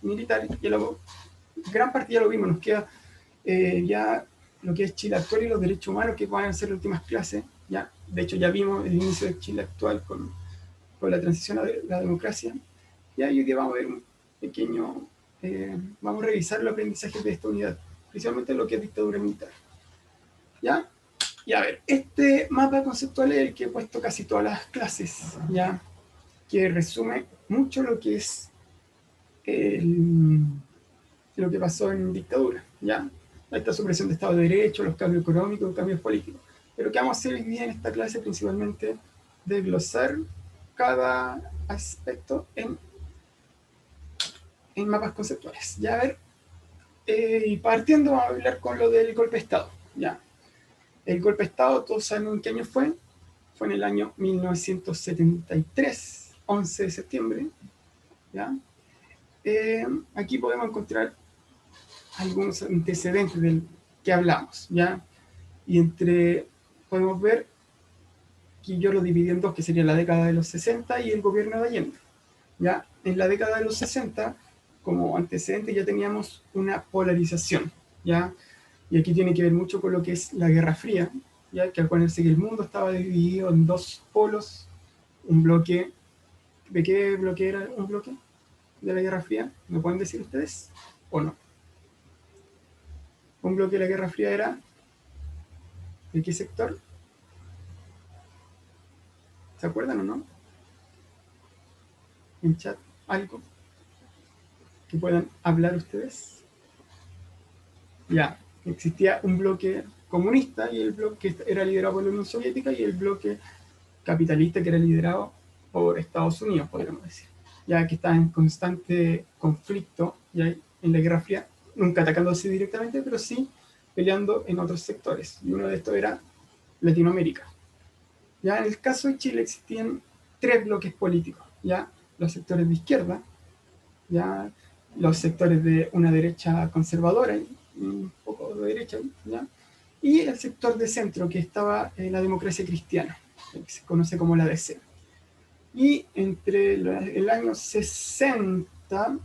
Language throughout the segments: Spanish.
militar, y gran parte ya lo vimos, nos queda ya lo que es Chile actual y los derechos humanos, que van a ser las últimas clases. Ya, de hecho, ya vimos el inicio de Chile actual con la transición a la democracia. Ya, y hoy día vamos a ver un pequeño, vamos a revisar los aprendizajes de esta unidad, principalmente lo que es dictadura militar. ¿Ya? Y a ver, este mapa conceptual es el que he puesto casi todas las clases, ¿ya? Que resume mucho lo que es lo que pasó en dictadura, ¿ya? Esta supresión de Estado de Derecho, los cambios económicos, los cambios políticos. Pero ¿qué vamos a hacer hoy día en esta clase? Principalmente desglosar cada aspecto en mapas conceptuales. Ya, a ver, y partiendo vamos a hablar con lo del golpe de Estado, ¿ya? El golpe de Estado, todos saben en qué año fue en el año 1973, 11 de septiembre, ¿ya? Aquí podemos encontrar algunos antecedentes del que hablamos, ¿ya? Y podemos ver que yo lo dividí en dos, que sería la década de los 60 y el gobierno de Allende, ¿ya? En la década de los 60, como antecedente, ya teníamos una polarización, ¿ya? Y aquí tiene que ver mucho con lo que es la Guerra Fría, ya que acuérdense que el mundo estaba dividido en dos polos, un bloque. ¿De qué bloque era un bloque de la Guerra Fría? ¿Me pueden decir ustedes o no? Un bloque de la Guerra Fría era ¿de qué sector? ¿Se acuerdan o no? En chat, algo que puedan hablar ustedes. Ya, existía un bloque comunista y el bloque que era liderado por la Unión Soviética y el bloque capitalista que era liderado por Estados Unidos, podríamos decir, ya que está en constante conflicto ya en la Guerra Fría, nunca atacándose directamente, pero sí peleando en otros sectores, y uno de estos era Latinoamérica. Ya en el caso de Chile existían tres bloques políticos, ya los sectores de izquierda, ya los sectores de una derecha conservadora y un poco de derecha, ¿ya? Y el sector de centro, que estaba en la democracia cristiana, que se conoce como la DC. Y entre el año 60,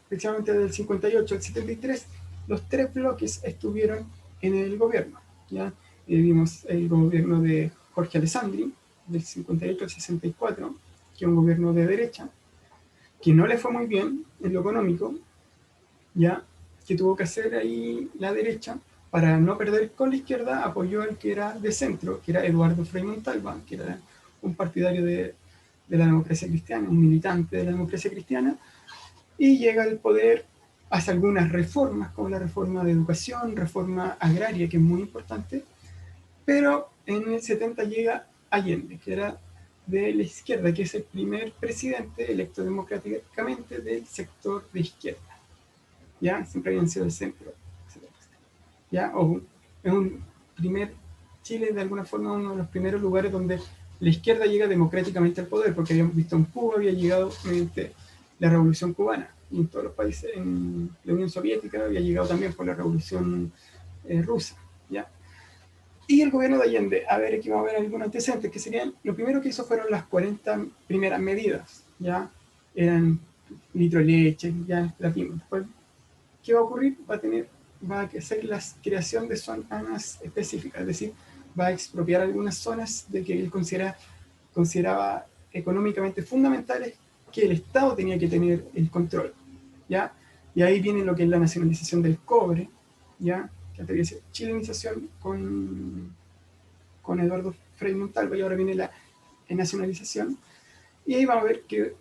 especialmente del 58 al 73, los tres bloques estuvieron en el gobierno, ¿ya? Vimos el gobierno de Jorge Alessandri, del 58 al 64, que es un gobierno de derecha, que no le fue muy bien en lo económico, ya que tuvo que hacer ahí la derecha para no perder con la izquierda, apoyó al que era de centro, que era Eduardo Frei Montalva, que era un partidario de la democracia cristiana, un militante de la democracia cristiana, y llega al poder, hace algunas reformas, como la reforma de educación, reforma agraria, que es muy importante, pero en el 70 llega Allende, que era de la izquierda, que es el primer presidente electo democráticamente del sector de izquierda. ¿Ya? Siempre habían sido el centro, ¿ya? O es un primer, Chile de alguna forma uno de los primeros lugares donde la izquierda llega democráticamente al poder, porque habíamos visto en Cuba, había llegado mediante la Revolución Cubana, y en todos los países, en la Unión Soviética había llegado también por la Revolución Rusa, ¿ya? Y el gobierno de Allende, a ver, aquí vamos a ver algunos antecedentes, que serían, lo primero que hizo fueron las 40 primeras medidas, ¿ya? Eran litro de leche, ya las vimos. Después, ¿qué va a ocurrir? Va a ser la creación de zonas específicas, es decir, va a expropiar algunas zonas de que él consideraba económicamente fundamentales que el Estado tenía que tener el control, ¿ya? Y ahí viene lo que es la nacionalización del cobre, ¿ya? Que antes había sido chilenización con Eduardo Frei Montalva y ahora viene la nacionalización. Y ahí vamos a ver que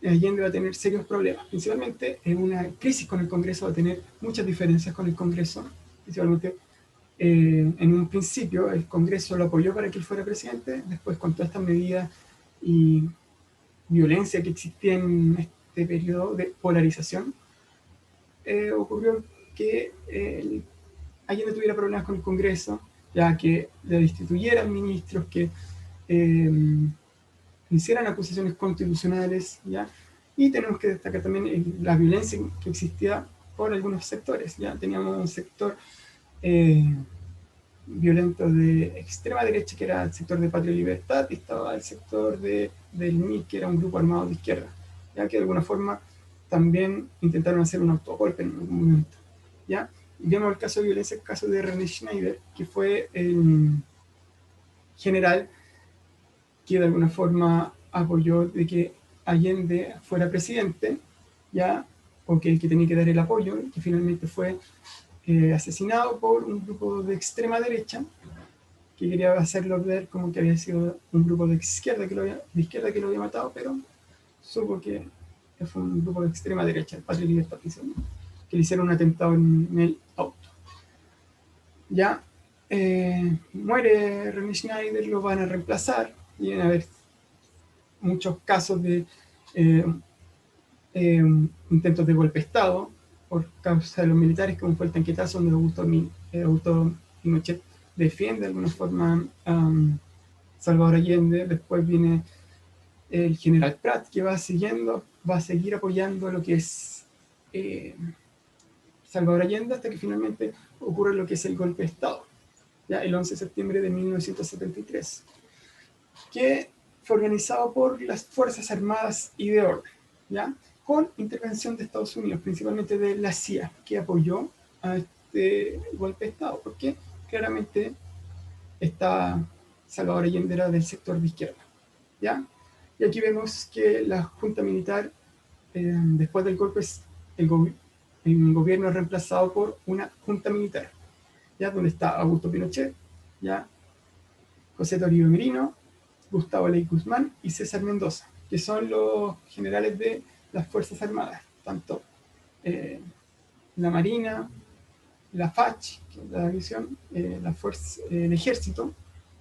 Allende va a tener serios problemas, principalmente en una crisis con el Congreso, va a tener muchas diferencias con el Congreso, principalmente en un principio el Congreso lo apoyó para que él fuera presidente, después con todas estas medidas y violencia que existía en este periodo de polarización, ocurrió que Allende tuviera problemas con el Congreso, ya que le destituyeran ministros, que hicieran acusaciones constitucionales, ¿ya? Y tenemos que destacar también la violencia que existía por algunos sectores, ¿ya? Teníamos un sector violento de extrema derecha, que era el sector de Patria y Libertad, y estaba el sector del MIR, que era un grupo armado de izquierda, ya que de alguna forma también intentaron hacer un autogolpe en algún momento, ¿ya? Y vemos el caso de violencia, el caso de René Schneider, que fue el general que de alguna forma apoyó de que Allende fuera presidente, ¿ya? O que el que tenía que dar el apoyo, que finalmente fue asesinado por un grupo de extrema derecha, que quería hacerlo ver como que había sido un grupo de izquierda que lo había matado, pero supo que fue un grupo de extrema derecha, el Patria y Libertad, que le hicieron un atentado en el auto. Ya muere René Schneider, lo van a reemplazar, y van a haber muchos casos de eh, intentos de golpe de Estado por causa de los militares, como fue el tanquetazo donde Augusto Pinochet defiende de alguna forma Salvador Allende. Después viene el general Prat, que va a seguir apoyando lo que es Salvador Allende hasta que finalmente ocurre lo que es el golpe de Estado, ya el 11 de septiembre de 1973, que fue organizado por las Fuerzas Armadas y de Orden, ¿ya? Con intervención de Estados Unidos, principalmente de la CIA, que apoyó a este golpe de Estado, porque claramente Salvador Allende era del sector de izquierda, ¿ya? Y aquí vemos que la Junta Militar, después del golpe, el gobierno es reemplazado por una Junta Militar, ¿ya? Donde está Augusto Pinochet, ¿ya? José Toribio Merino, Gustavo Ley Guzmán y César Mendoza, que son los generales de las Fuerzas Armadas, tanto la Marina, la FACH, que es la división, el Ejército,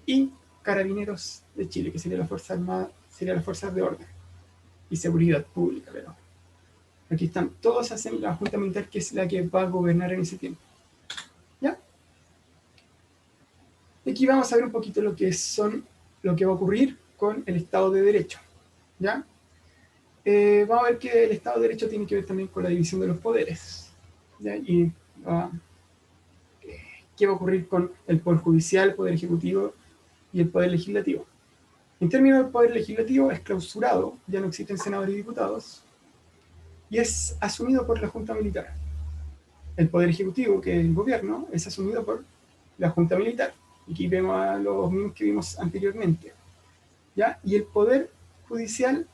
y Carabineros de Chile, que sería la Fuerza Armada, sería las Fuerzas de Orden y Seguridad Pública. Pero aquí están, todos hacen la Junta Militar, que es la que va a gobernar en ese tiempo. ¿Ya? Y aquí vamos a ver un poquito lo que va a ocurrir con el Estado de Derecho. ¿Ya? Vamos a ver que el Estado de Derecho tiene que ver también con la división de los poderes. ¿Ya? Y qué va a ocurrir con el Poder Judicial, el Poder Ejecutivo y el Poder Legislativo. En términos del Poder Legislativo, es clausurado, ya no existen senadores y diputados, y es asumido por la Junta Militar. El Poder Ejecutivo, que es el gobierno, es asumido por la Junta Militar. Aquí vemos a los mismos que vimos anteriormente. ¿Ya? Y el Poder Judicial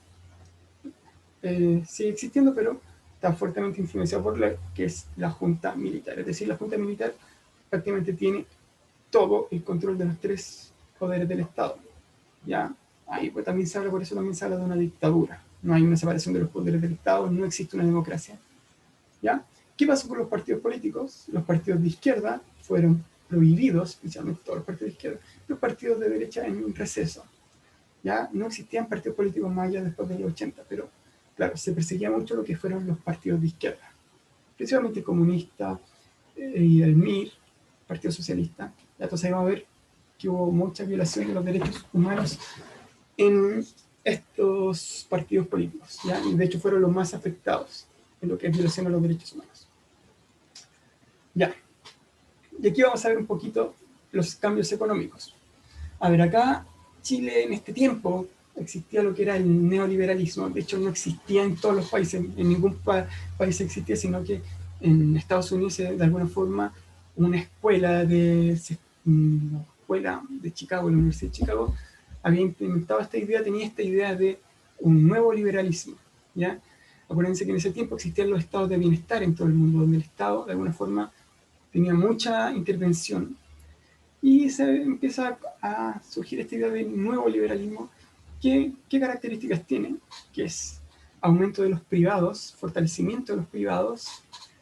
sigue existiendo, pero está fuertemente influenciado por la que es la Junta Militar. Es decir, la Junta Militar prácticamente tiene todo el control de los tres poderes del Estado. ¿Ya? Ahí pues, por eso también se habla de una dictadura. No hay una separación de los poderes del Estado, no existe una democracia. ¿Ya? ¿Qué pasó con los partidos políticos? Los partidos de izquierda fueron prohibidos, especialmente todos los partidos de izquierda, los partidos de derecha en un receso. ¿Ya? No existían partidos políticos más allá después de los 80, pero claro, se perseguía mucho lo que fueron los partidos de izquierda, principalmente el comunista y el MIR, Partido Socialista. Entonces ahí vamos a ver que hubo mucha violación de los derechos humanos en estos partidos políticos, ¿ya? Y de hecho fueron los más afectados en lo que es violación a los derechos humanos. Ya. Y aquí vamos a ver un poquito los cambios económicos. A ver, acá Chile en este tiempo existía lo que era el neoliberalismo. De hecho, no existía en todos los países, en ningún país existía, sino que en Estados Unidos, de alguna forma, una escuela de Chicago, la Universidad de Chicago, había implementado esta idea, tenía esta idea de un nuevo liberalismo, ¿ya? Acuérdense que en ese tiempo existían los estados de bienestar en todo el mundo, donde el Estado, de alguna forma, tenía mucha intervención. Y se empieza a surgir esta idea de nuevo liberalismo. ¿Qué características tiene? Que es aumento de los privados, fortalecimiento de los privados,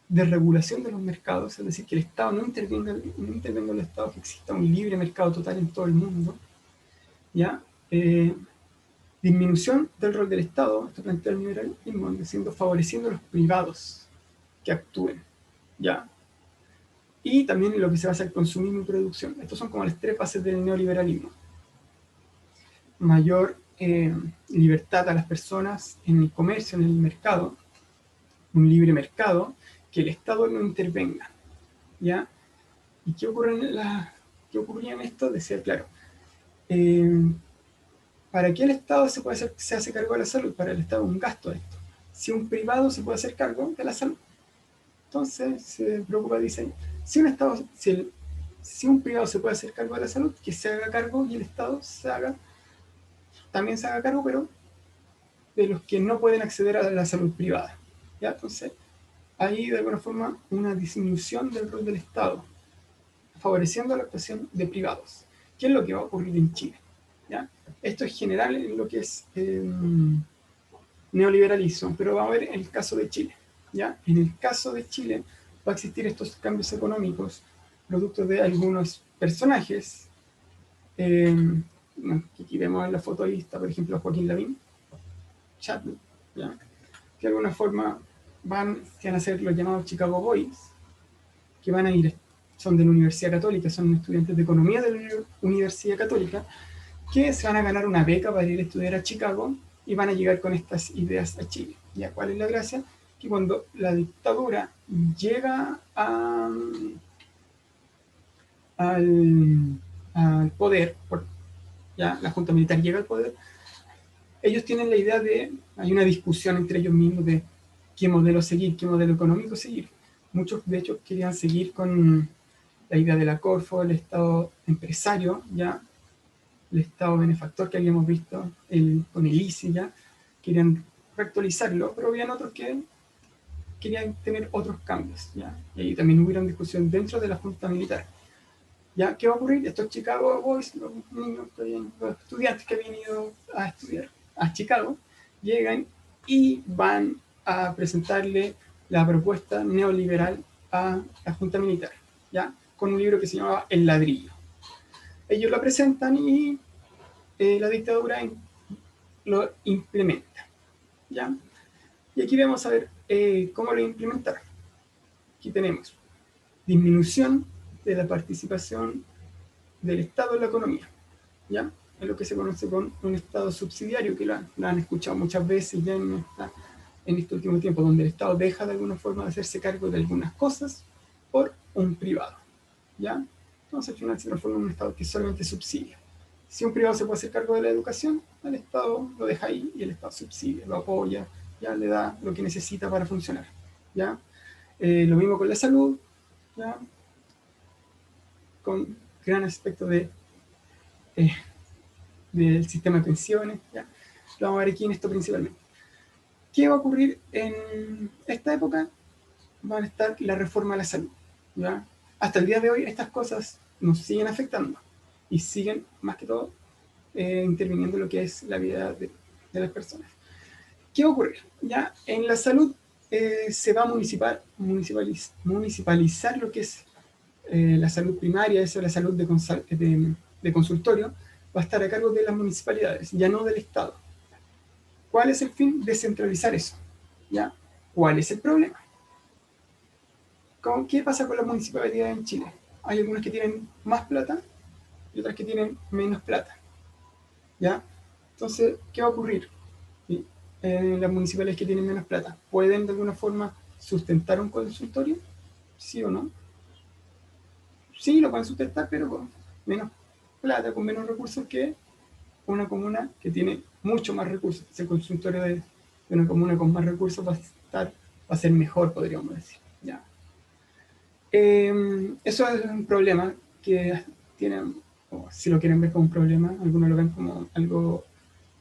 desregulación de los mercados, es decir, que el Estado no intervenga en el Estado, que exista un libre mercado total en todo el mundo. ¿Ya? Disminución del rol del Estado, esto plantea el liberalismo, diciendo, favoreciendo a los privados que actúen. ¿Ya? Y también en lo que se basa en consumismo y producción. Estos son como las tres bases del neoliberalismo. Mayor libertad a las personas en el comercio, en el mercado, un libre mercado, que el Estado no intervenga. ¿Ya? ¿Y qué ocurría en esto? Decía, claro, ¿para qué el Estado se hace cargo de la salud? Para el Estado es un gasto esto. si un privado se puede hacer cargo de la salud. Entonces se preocupa, dice, si un Estado, si un privado se puede hacer cargo de la salud, que se haga cargo y el Estado también se haga cargo, pero de los que no pueden acceder a la salud privada. ¿Ya? Entonces, hay de alguna forma una disminución del rol del Estado, favoreciendo la actuación de privados. ¿Qué es lo que va a ocurrir en Chile? ¿Ya? Esto es general en lo que es neoliberalismo, pero vamos a ver el caso de Chile. ¿Ya? En el caso de Chile va a existir estos cambios económicos producto de algunos personajes. Aquí vemos en la foto, ahí está, por ejemplo, Joaquín Lavín, Chadwick, ¿ya? Que de alguna forma van a ser los llamados Chicago Boys, que van a ir, son de la Universidad Católica, son estudiantes de economía de la Universidad Católica, que se van a ganar una beca para ir a estudiar a Chicago y van a llegar con estas ideas a Chile. ¿Ya? ¿Cuál es la gracia? Que cuando la dictadura llega al poder, ya la Junta Militar llega al poder, ellos tienen la idea de, hay una discusión entre ellos mismos de qué modelo seguir, qué modelo económico seguir. Muchos de hecho querían seguir con la idea de la Corfo, el Estado empresario, ya el Estado benefactor que habíamos visto, con el ICI, ya querían reactualizarlo, pero habían otros que querían tener otros cambios, ya, y ahí también hubo una discusión dentro de la Junta Militar. ¿Ya? ¿Qué va a ocurrir? Estos Chicago Boys, los niños, los estudiantes que habían ido a estudiar a Chicago, llegan y van a presentarle la propuesta neoliberal a la Junta Militar, ¿ya? Con un libro que se llamaba El Ladrillo. Ellos lo presentan y la dictadura lo implementa, ¿ya? Y aquí vamos a ver cómo lo implementaron. Aquí tenemos disminución de la participación del Estado en la economía, ¿ya? Es lo que se conoce con un Estado subsidiario, que lo han escuchado muchas veces ya en este último tiempo, donde el Estado deja de alguna forma de hacerse cargo de algunas cosas por un privado, ¿ya? Entonces al final se transforma en un Estado que solamente subsidia. Si un privado se puede hacer cargo de la educación, el Estado lo deja ahí y el Estado subsidia, lo apoya, ya le da lo que necesita para funcionar, ¿ya? Lo mismo con la salud, ¿ya? Con gran aspecto del sistema de pensiones, ¿ya? Lo vamos a ver aquí en esto principalmente. ¿Qué va a ocurrir en esta época? Van a estar la reforma de la salud, ¿ya? Hasta el día de hoy estas cosas nos siguen afectando y siguen, más que todo, interviniendo en lo que es la vida de las personas. ¿Qué va a ocurrir? Ya en la salud se va a municipalizar lo que es la salud primaria, eso, la salud de consultorio, va a estar a cargo de las municipalidades, ya no del Estado. ¿Cuál es el fin? Descentralizar eso, ¿ya? ¿Cuál es el problema? ¿Qué pasa con las municipalidades en Chile? Hay algunas que tienen más plata y otras que tienen menos plata, ¿ya? Entonces, ¿qué va a ocurrir? Las municipalidades que tienen menos plata, ¿pueden de alguna forma sustentar un consultorio? ¿Sí o no? Sí, lo pueden sustentar, pero con menos plata, con menos recursos que una comuna que tiene mucho más recursos. El consultorio de una comuna con más recursos va a ser mejor, podríamos decir. ¿Ya? Eso es un problema que tienen, o si lo quieren ver como un problema, algunos lo ven como algo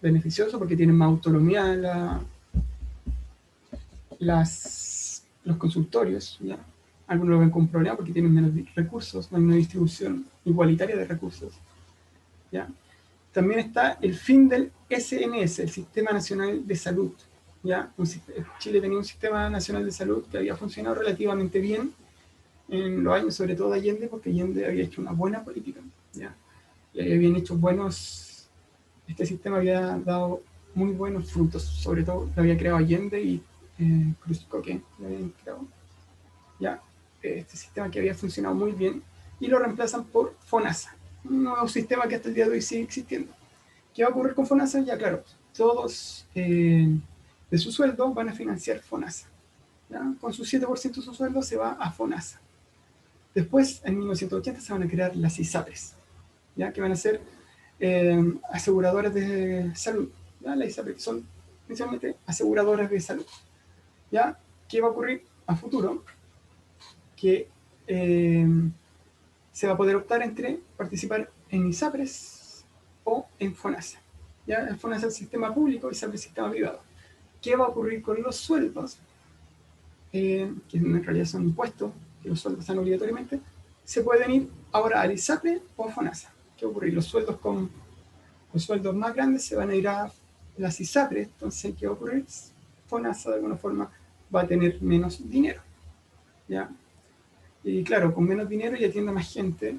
beneficioso porque tienen más autonomía los consultorios, ¿ya? Algunos lo ven como un problema porque tienen menos recursos, no hay una distribución igualitaria de recursos, ¿ya? También está el fin del SNS, el Sistema Nacional de Salud, ¿ya? Chile tenía un Sistema Nacional de Salud que había funcionado relativamente bien en los años, sobre todo Allende, porque Allende había hecho una buena política, ¿ya? Y habían hecho este sistema había dado muy buenos frutos, sobre todo lo había creado Allende y Cruz Coque, lo habían creado, ¿ya? Este sistema que había funcionado muy bien, y lo reemplazan por FONASA, un nuevo sistema que hasta el día de hoy sigue existiendo. ¿Qué va a ocurrir con FONASA? Ya claro, todos de su sueldo van a financiar FONASA, ¿ya? Con su 7% de su sueldo se va a FONASA. Después, en 1980, se van a crear las ISAPRES, ¿ya? Que van a ser aseguradoras de salud, ¿ya? Las ISAPRES son principalmente aseguradoras de salud, ¿ya? ¿Qué va a ocurrir a futuro? Que se va a poder optar entre participar en ISAPRES o en FONASA. ¿Ya? El FONASA es el sistema público, ISAPRES es el sistema privado. ¿Qué va a ocurrir con los sueldos? Que en realidad son impuestos, que los sueldos están obligatoriamente, se pueden ir ahora al ISAPRE o a FONASA. ¿Qué va a ocurrir? Los sueldos más grandes se van a ir a las ISAPRES, entonces ¿qué va a ocurrir? FONASA de alguna forma va a tener menos dinero. ¿Ya? Y claro, con menos dinero y atiende a más gente,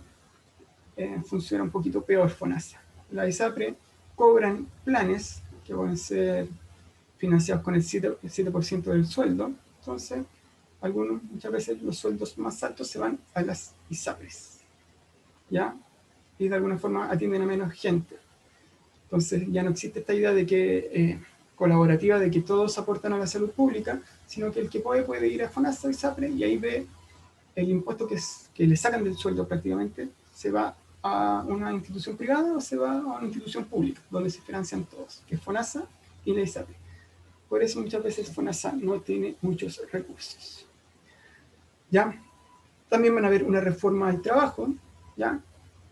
funciona un poquito peor FONASA. La ISAPRE cobran planes que pueden ser financiados con el 7% del sueldo, entonces muchas veces los sueldos más altos se van a las ISAPRES, ¿ya? Y de alguna forma atienden a menos gente. Entonces ya no existe esta idea de que colaborativa, de que todos aportan a la salud pública, sino que el que puede ir a FONASA o ISAPRE y ahí ve el impuesto que le sacan del sueldo prácticamente, se va a una institución privada o se va a una institución pública, donde se financian todos, que es FONASA y la ISAPRE. Por eso muchas veces FONASA no tiene muchos recursos. ¿Ya? También van a haber una reforma al trabajo, ¿ya?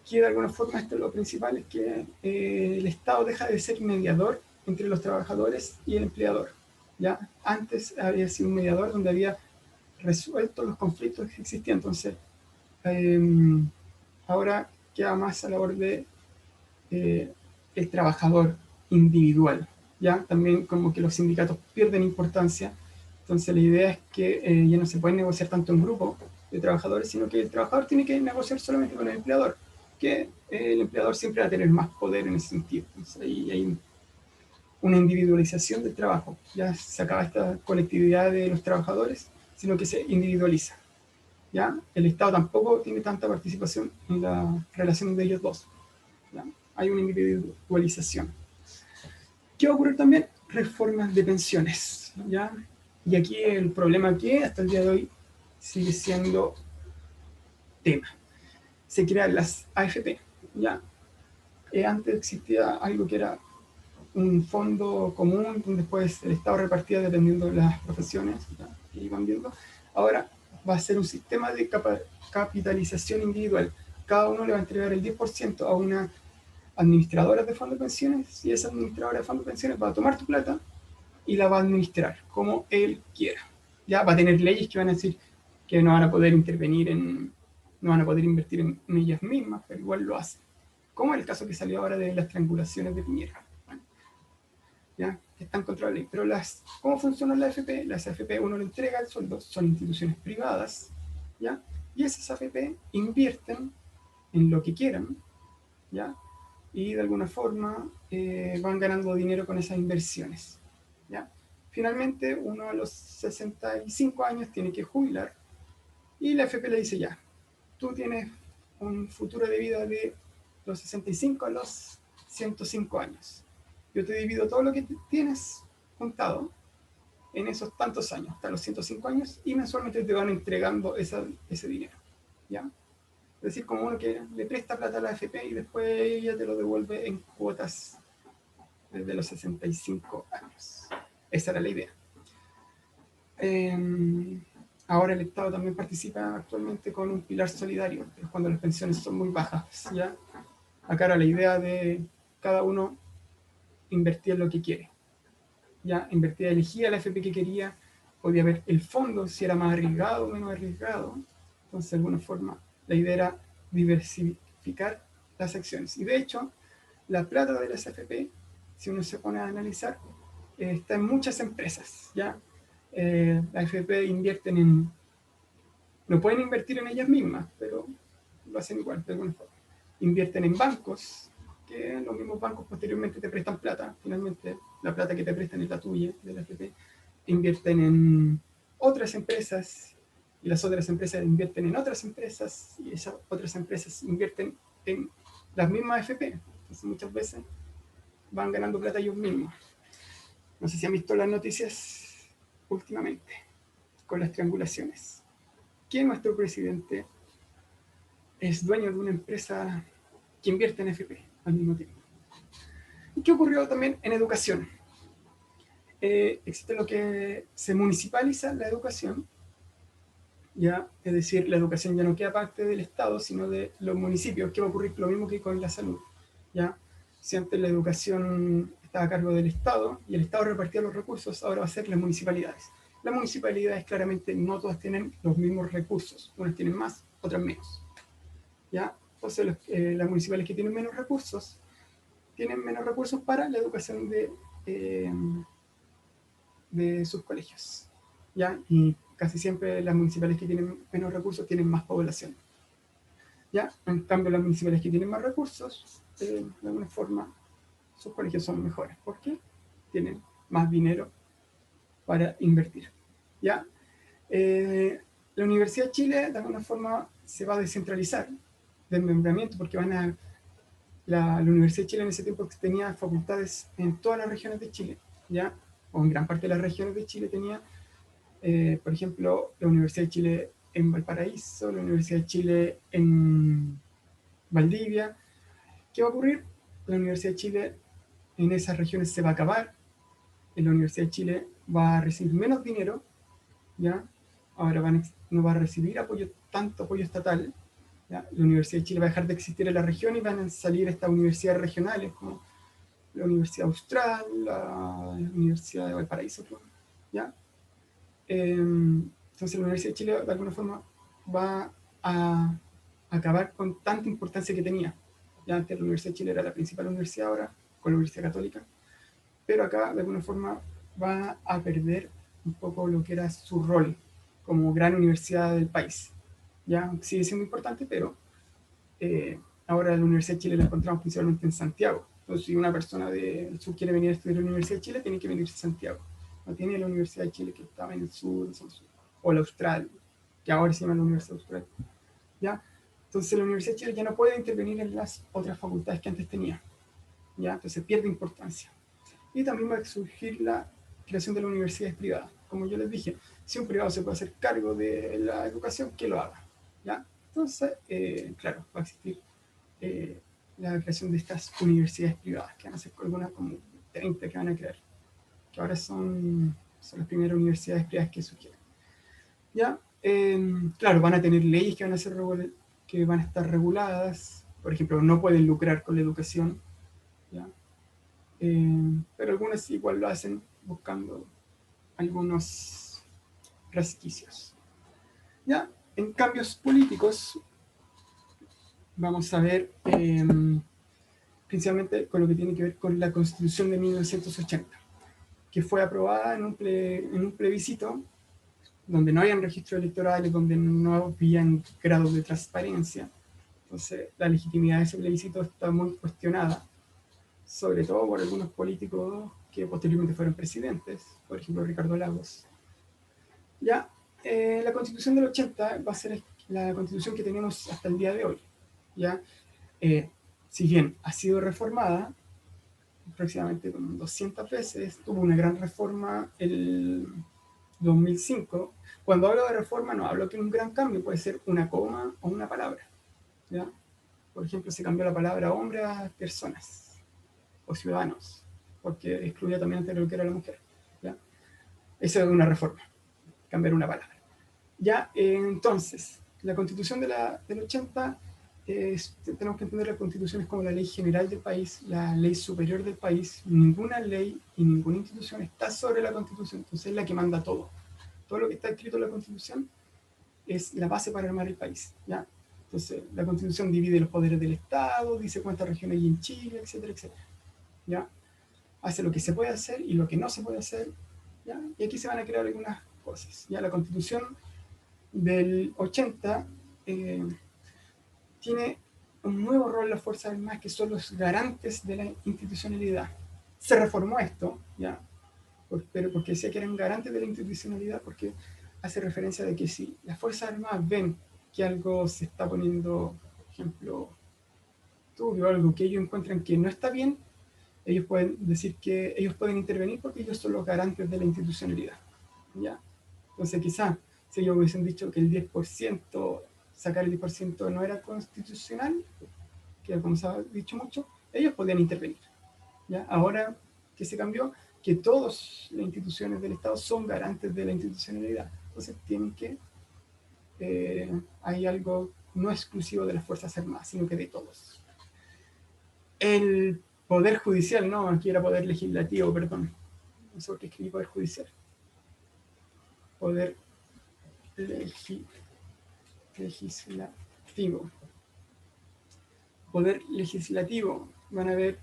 Que de alguna forma esto es lo principal, es que el Estado deja de ser mediador entre los trabajadores y el empleador. ¿Ya? Antes había sido un mediador donde había resuelto los conflictos que existían, entonces ahora queda más a la labor de el trabajador individual. ¿Ya? También como que los sindicatos pierden importancia, entonces la idea es que ya no se puede negociar tanto en grupo de trabajadores, sino que el trabajador tiene que negociar solamente con el empleador, que el empleador siempre va a tener más poder en ese sentido. Entonces ahí hay una individualización del trabajo, ya se acaba esta colectividad de los trabajadores, sino que se individualiza. ¿Ya? El Estado tampoco tiene tanta participación en la relación de ellos dos. ¿Ya? Hay una individualización. ¿Qué va a ocurrir también? Reformas de pensiones. ¿Ya? Y aquí el problema que hasta el día de hoy sigue siendo tema. Se crean las AFP. ¿Ya? Antes existía algo que era un fondo común, donde después el Estado repartía dependiendo de las profesiones, ¿ya? Que iban viendo. Ahora va a ser un sistema de capitalización individual. Cada uno le va a entregar el 10% a una administradora de fondos de pensiones, y esa administradora de fondos de pensiones va a tomar tu plata y la va a administrar como él quiera. Ya va a tener leyes que van a decir que no van a poder intervenir no van a poder invertir en ellas mismas, pero igual lo hacen. Como el caso que salió ahora de las triangulaciones de Piñera. ¿Ya? Que están contra la ley. Pero ¿cómo funciona la AFP? Las AFP uno le entrega el sueldo, son instituciones privadas, ¿ya? Y esas AFP invierten en lo que quieran, ¿ya? Y de alguna forma van ganando dinero con esas inversiones, ¿ya? Finalmente, uno a los 65 años tiene que jubilar y la AFP le dice ya, tú tienes un futuro de vida de los 65 a los 105 años. Yo te divido todo lo que tienes juntado en esos tantos años, hasta los 105 años, y mensualmente te van entregando ese dinero. ¿Ya? Es decir, como uno que le presta plata a la AFP y después ella te lo devuelve en cuotas desde los 65 años. Esa era la idea. Ahora el Estado también participa actualmente con un pilar solidario, que es cuando las pensiones son muy bajas. ¿Ya? Acá era la idea de cada uno invertir en lo que quiere. Ya invertía, elegía la FP que quería, podía ver el fondo, si era más arriesgado o menos arriesgado. Entonces, de alguna forma, la idea era diversificar las acciones. Y de hecho, la plata de las FP, si uno se pone a analizar, está en muchas empresas. ¿Ya? Las FP invierten no pueden invertir en ellas mismas, pero lo hacen igual, de alguna forma. Invierten en bancos, que los mismos bancos posteriormente te prestan plata. Finalmente, la plata que te prestan es la tuya, de la FP. Invierten en otras empresas, y las otras empresas invierten en otras empresas, y esas otras empresas invierten en las mismas FP. Entonces, muchas veces van ganando plata ellos mismos. No sé si han visto las noticias últimamente con las triangulaciones. Que nuestro presidente es dueño de una empresa que invierte en FP al mismo tiempo. ¿Y qué ocurrió también en educación? existe lo que se municipaliza la educación, ¿ya? Es decir, la educación ya no queda parte del Estado, sino de los municipios, que va a ocurrir lo mismo que con la salud, ¿ya? Si antes la educación estaba a cargo del Estado y el Estado repartía los recursos, ahora va a ser las municipalidades. Las municipalidades claramente no todas tienen los mismos recursos, unas tienen más, otras menos, ¿ya? Entonces las municipalidades que tienen menos recursos para la educación eh, de sus colegios, ¿ya? Y casi siempre las municipalidades que tienen menos recursos tienen más población, ¿ya? En cambio, las municipalidades que tienen más recursos, de alguna forma, sus colegios son mejores, porque tienen más dinero para invertir, ¿ya? La Universidad de Chile, de alguna forma, se va a descentralizar desmembramiento, porque la Universidad de Chile en ese tiempo tenía facultades en todas las regiones de Chile, ¿ya? O en gran parte de las regiones de Chile tenía, por ejemplo, la Universidad de Chile en Valparaíso, la Universidad de Chile en Valdivia. ¿Qué va a ocurrir? La Universidad de Chile en esas regiones se va a acabar, en la Universidad de Chile va a recibir menos dinero, ¿ya? Ahora no va a recibir tanto apoyo estatal, ¿ya? La Universidad de Chile va a dejar de existir en la región y van a salir estas universidades regionales como la Universidad Austral, la Universidad de Valparaíso, ¿ya? Entonces la Universidad de Chile de alguna forma va a acabar con tanta importancia que tenía. Ya antes la Universidad de Chile era la principal universidad, ahora con la Universidad Católica, pero acá de alguna forma va a perder un poco lo que era su rol como gran universidad del país. Ya sigue siendo importante, pero ahora la Universidad de Chile la encontramos principalmente en Santiago. Entonces, si una persona del sur quiere venir a estudiar a la Universidad de Chile, tiene que venirse a Santiago. No tiene la Universidad de Chile que estaba en el sur, o la Austral, que ahora se llama la Universidad Austral. ¿Ya? Entonces, la Universidad de Chile ya no puede intervenir en las otras facultades que antes tenía. ¿Ya? Entonces, pierde importancia. Y también va a surgir la creación de las universidades privadas. Como yo les dije, si un privado se puede hacer cargo de la educación, que lo haga. ¿Ya? Entonces, claro, va a existir la creación de estas universidades privadas, que van a ser algunas como 30 que van a crear, que ahora son las primeras universidades privadas que surgieron. ¿Ya? Claro, van a tener leyes que van a estar reguladas, por ejemplo, no pueden lucrar con la educación, ¿ya? Pero algunas igual lo hacen buscando algunos resquicios. ¿Ya? En cambios políticos, vamos a ver principalmente con lo que tiene que ver con la Constitución de 1980, que fue aprobada en un plebiscito donde no habían registros electorales, donde no habían grados de transparencia. Entonces, la legitimidad de ese plebiscito está muy cuestionada, sobre todo por algunos políticos que posteriormente fueron presidentes, por ejemplo, Ricardo Lagos. Ya, la Constitución del 80 va a ser la Constitución que tenemos hasta el día de hoy. Ya, si bien ha sido reformada aproximadamente 200 veces, tuvo una gran reforma el 2005. Cuando hablo de reforma no hablo que un gran cambio, puede ser una coma o una palabra, ¿ya? Por ejemplo, se cambió la palabra hombre a personas o ciudadanos, porque excluía también antes lo que era la mujer, ¿ya? Eso es una reforma, cambiar una palabra. Ya, entonces, la Constitución del 80, tenemos que entender la Constitución es como la ley general del país, la ley superior del país. Ninguna ley y ninguna institución está sobre la Constitución, entonces es la que manda todo. Todo lo que está escrito en la Constitución es la base para armar el país, ¿ya? Entonces, la Constitución divide los poderes del Estado, dice cuántas regiones hay en Chile, etcétera, etcétera, ¿ya? Hace lo que se puede hacer y lo que no se puede hacer, ¿ya? Y aquí se van a crear algunas cosas, ¿ya? La Constitución del 80 tiene un nuevo rol en las Fuerzas Armadas, que son los garantes de la institucionalidad. Se reformó esto, ¿ya? Pero porque decía que eran garantes de la institucionalidad, porque hace referencia de que si las Fuerzas Armadas ven que algo se está poniendo, por ejemplo, turbio, algo que ellos encuentran que no está bien, ellos pueden decir que ellos pueden intervenir porque ellos son los garantes de la institucionalidad, ¿ya? Entonces quizá si ellos hubiesen dicho que el 10%, sacar el 10% no era constitucional, que como se ha dicho mucho, ellos podían intervenir, ¿ya? Ahora que se cambió, que todas las instituciones del Estado son garantes de la institucionalidad. Entonces tienen que, hay algo no exclusivo de las Fuerzas Armadas, sino que de todos. El Poder Judicial, no, aquí era Poder Legislativo, perdón. Eso que escribí Poder Judicial. Poder Legislativo. Poder Legislativo, van a haber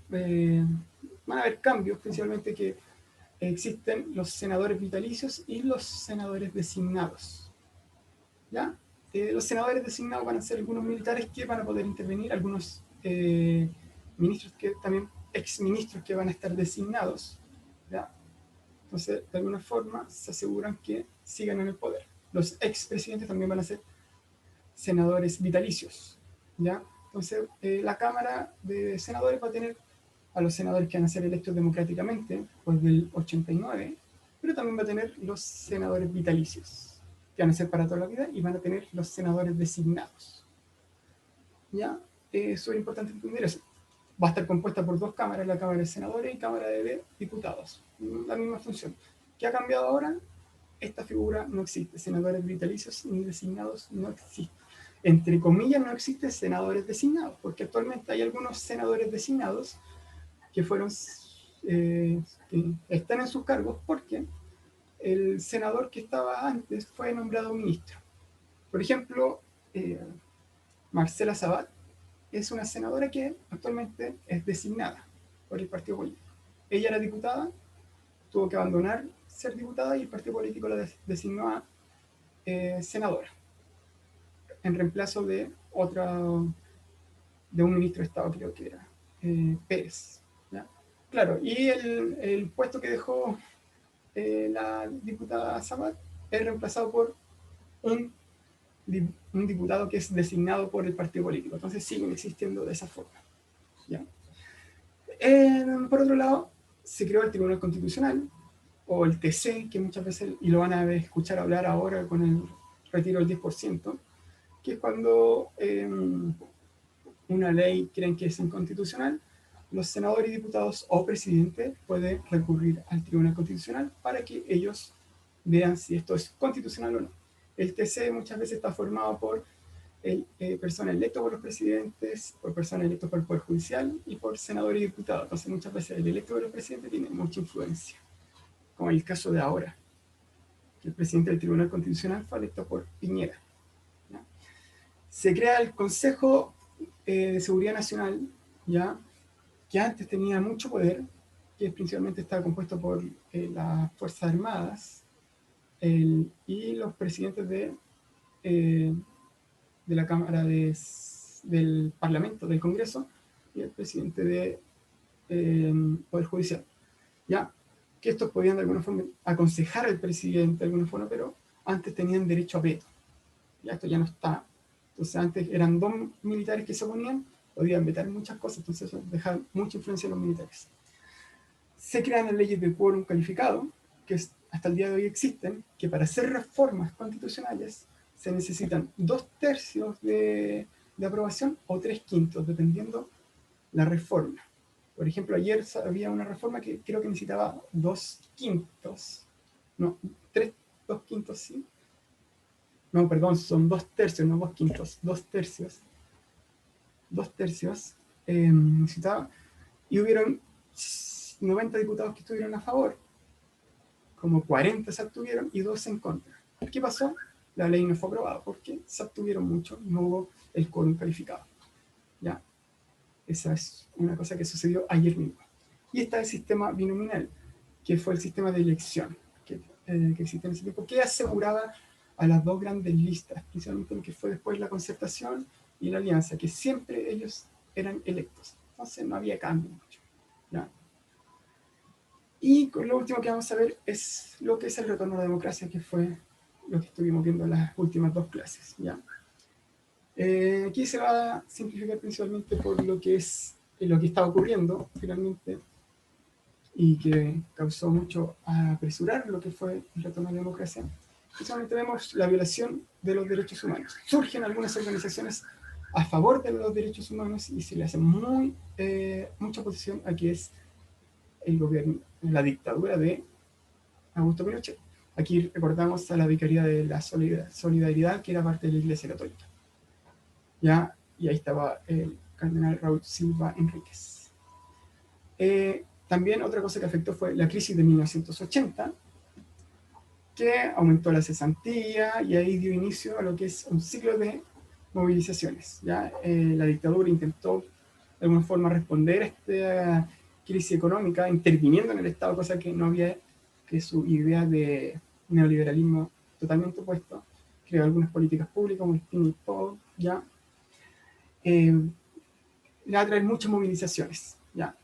cambios, principalmente que existen los senadores vitalicios y los senadores designados. ¿Ya? Los senadores designados van a ser algunos militares que van a poder intervenir, algunos ministros que también, exministros que van a estar designados. ¿Ya? Entonces, de alguna forma, se aseguran que sigan en el poder. Los expresidentes también van a ser senadores vitalicios. ¿Ya? Entonces, la Cámara de Senadores va a tener a los senadores que van a ser electos democráticamente, pues del 89, pero también va a tener los senadores vitalicios, que van a ser para toda la vida, y van a tener los senadores designados. ¿Ya? Eso es importante entender eso. Va a estar compuesta por dos cámaras, la Cámara de Senadores y Cámara de Diputados. La misma función. ¿Qué ha cambiado ahora? Esta figura no existe. Senadores vitalicios ni designados no existen. Entre comillas, no existe senadores designados, porque actualmente hay algunos senadores designados que fueron, que están en sus cargos porque el senador que estaba antes fue nombrado ministro. Por ejemplo, Marcela Sabat es una senadora que actualmente es designada por el partido político. Ella era diputada, tuvo que abandonar ser diputada y el partido político la designó a senadora en reemplazo de de un ministro de Estado, creo que era Pérez. ¿Ya? Claro, y el puesto que dejó la diputada Sabat es reemplazado por un diputado que es designado por el partido político. Entonces siguen existiendo de esa forma. ¿Ya? Por otro lado, se creó el Tribunal Constitucional, o el TC, que muchas veces, y lo van a escuchar hablar ahora con el retiro del 10%, que es cuando una ley creen que es inconstitucional, los senadores y diputados o presidente pueden recurrir al Tribunal Constitucional para que ellos vean si esto es constitucional o no. El TC muchas veces está formado por personas electas por los presidentes, por personas electas por el Poder Judicial y por senadores y diputados. Entonces muchas veces el electo por los presidentes tiene mucha influencia, como en el caso de ahora, que el presidente del Tribunal Constitucional fue electo por Piñera. ¿Ya? Se crea el Consejo de Seguridad Nacional, ¿ya? Que antes tenía mucho poder, que principalmente estaba compuesto por las Fuerzas Armadas y los presidentes de la Cámara del Parlamento, del Congreso, y el presidente del Poder Judicial. ¿Ya? Que estos podían de alguna forma aconsejar al presidente de alguna forma, pero antes tenían derecho a veto. Ya esto ya no está. Entonces antes eran dos militares que se oponían, podían vetar muchas cosas, entonces eso dejaba mucha influencia en los militares. Se crean las leyes de quórum calificado, que hasta el día de hoy existen, que para hacer reformas constitucionales se necesitan 2/3 de aprobación o 3/5, dependiendo la reforma. Por ejemplo, ayer había una reforma que creo que necesitaba 2/5, no, 2/5, sí. No, perdón, son 2/3, no 2/5, 2/3. 2/3 necesitaba, y hubieron 90 diputados que estuvieron a favor, como 40 se abstuvieron y 2 en contra. ¿Qué pasó? La ley no fue aprobada porque se abstuvieron mucho, no hubo el quórum calificado. ¿Ya? Esa es una cosa que sucedió ayer mismo. Y está el sistema binominal, que fue el sistema de elección que existe en ese tiempo, que aseguraba a las dos grandes listas, principalmente lo que fue después la concertación y la alianza, que siempre ellos eran electos. Entonces no había cambio mucho. ¿Ya? Y lo último que vamos a ver es lo que es el retorno a la democracia, que fue lo que estuvimos viendo en las últimas dos clases. ¿Ya? Aquí se va a simplificar principalmente por lo que es lo que está ocurriendo finalmente y que causó mucho a apresurar lo que fue el retorno a la democracia. Principalmente vemos la violación de los derechos humanos. Surgen algunas organizaciones a favor de los derechos humanos y se le hace mucha oposición a que es el gobierno, la dictadura de Augusto Pinochet. Aquí recordamos a la Vicaría de la Solidaridad, que era parte de la Iglesia Católica. ¿Ya? Y ahí estaba el cardenal Raúl Silva Enríquez. También otra cosa que afectó fue la crisis de 1980, que aumentó la cesantía y ahí dio inicio a lo que es un ciclo de movilizaciones. ¿Ya? La dictadura intentó de alguna forma responder a esta crisis económica interviniendo en el Estado, cosa que no había, que su idea de neoliberalismo totalmente opuesto. Creó algunas políticas públicas como el spending pool, ¿ya? Le va a traer muchas movilizaciones, ¿ya?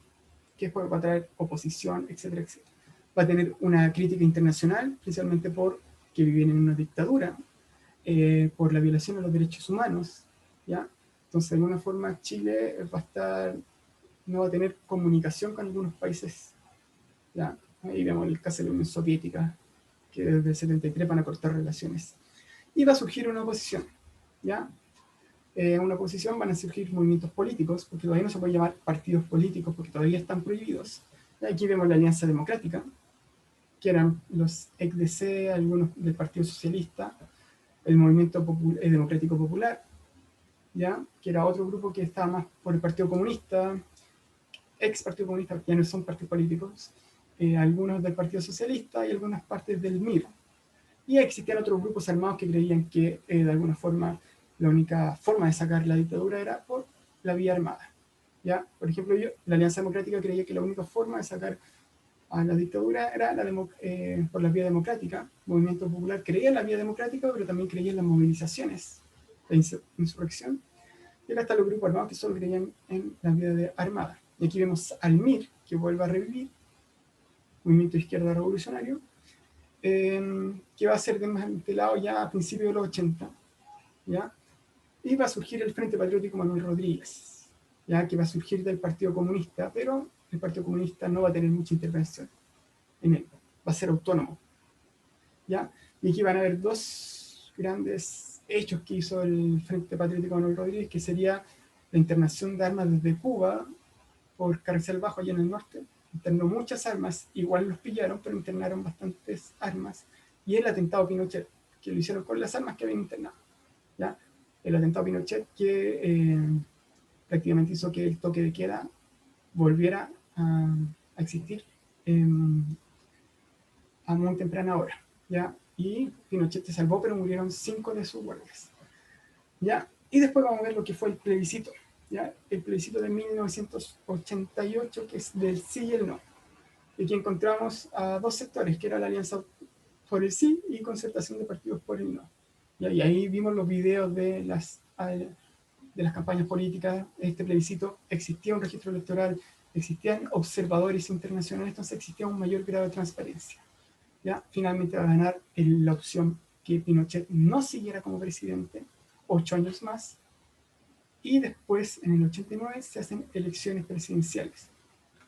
Que después va a traer oposición, etcétera, etcétera. Va a tener una crítica internacional, principalmente por que viven en una dictadura, por la violación de los derechos humanos, ¿ya? Entonces, de alguna forma, Chile va a estar, no va a tener comunicación con algunos países, ¿ya? Ahí vemos el caso de la Unión Soviética, que desde el 73 van a cortar relaciones. Y va a surgir una oposición, ¿ya? Una oposición van a surgir movimientos políticos, porque todavía no se puede llamar partidos políticos, porque todavía están prohibidos. Y aquí vemos la Alianza Democrática, que eran los XDC, algunos del Partido Socialista, el Movimiento Democrático Popular, ¿ya? Que era otro grupo que estaba más por el Partido Comunista, ex Partido Comunista, que ya no son partidos políticos, algunos del Partido Socialista y algunas partes del MIR. Y existían otros grupos armados que creían que de alguna forma la única forma de sacar la dictadura era por la vía armada. ¿Ya? Por ejemplo, la Alianza Democrática creía que la única forma de sacar a la dictadura era por la vía democrática. El Movimiento Popular creía en la vía democrática, pero también creía en las movilizaciones, la insurrección. Y acá están los grupos armados que solo creían en la vía armada. Y aquí vemos al MIR, que vuelve a revivir, Movimiento de Izquierda Revolucionario, que va a ser desmantelado ya a principios de los 80, ¿ya? Y va a surgir el Frente Patriótico Manuel Rodríguez, ¿ya? Que va a surgir del Partido Comunista, pero el Partido Comunista no va a tener mucha intervención en él, va a ser autónomo, ¿ya? Y aquí van a haber dos grandes hechos que hizo el Frente Patriótico Manuel Rodríguez, que sería la internación de armas desde Cuba por Carrizal Bajo, allá en el norte. Internó muchas armas, igual los pillaron, pero internaron bastantes armas. Y el atentado Pinochet, que lo hicieron con las armas que habían internado, ¿ya? El atentado Pinochet que prácticamente hizo que el toque de queda volviera a existir a muy temprana hora, ¿ya? Y Pinochet se salvó, pero murieron 5 de sus guardias, ¿ya? Y después vamos a ver lo que fue el plebiscito, ¿ya? El plebiscito de 1988, que es del sí y el no. Y aquí encontramos a dos sectores, que era la alianza por el sí y concertación de partidos por el no. ¿Ya? Y ahí vimos los videos de las campañas políticas. Este plebiscito existía un registro electoral, existían observadores internacionales, entonces existía un mayor grado de transparencia. ¿Ya? Finalmente va a ganar la opción que Pinochet no siguiera como presidente 8 años más, y después en el 89 se hacen elecciones presidenciales,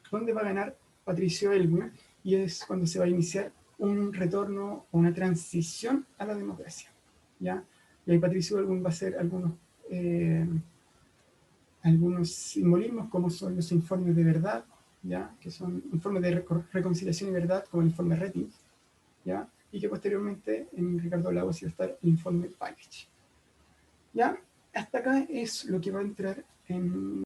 donde va a ganar Patricio Aylwin, y es cuando se va a iniciar un retorno o una transición a la democracia, ¿ya? Y ahí Patricio Aylwin va a hacer algunos simbolismos, como son los informes de verdad, ¿ya? Que son informes de reconciliación y verdad, como el informe Rettig, ¿ya? Y que posteriormente en Ricardo Lagos iba a estar el informe Pavich, ¿ya? Hasta acá es lo que va a entrar en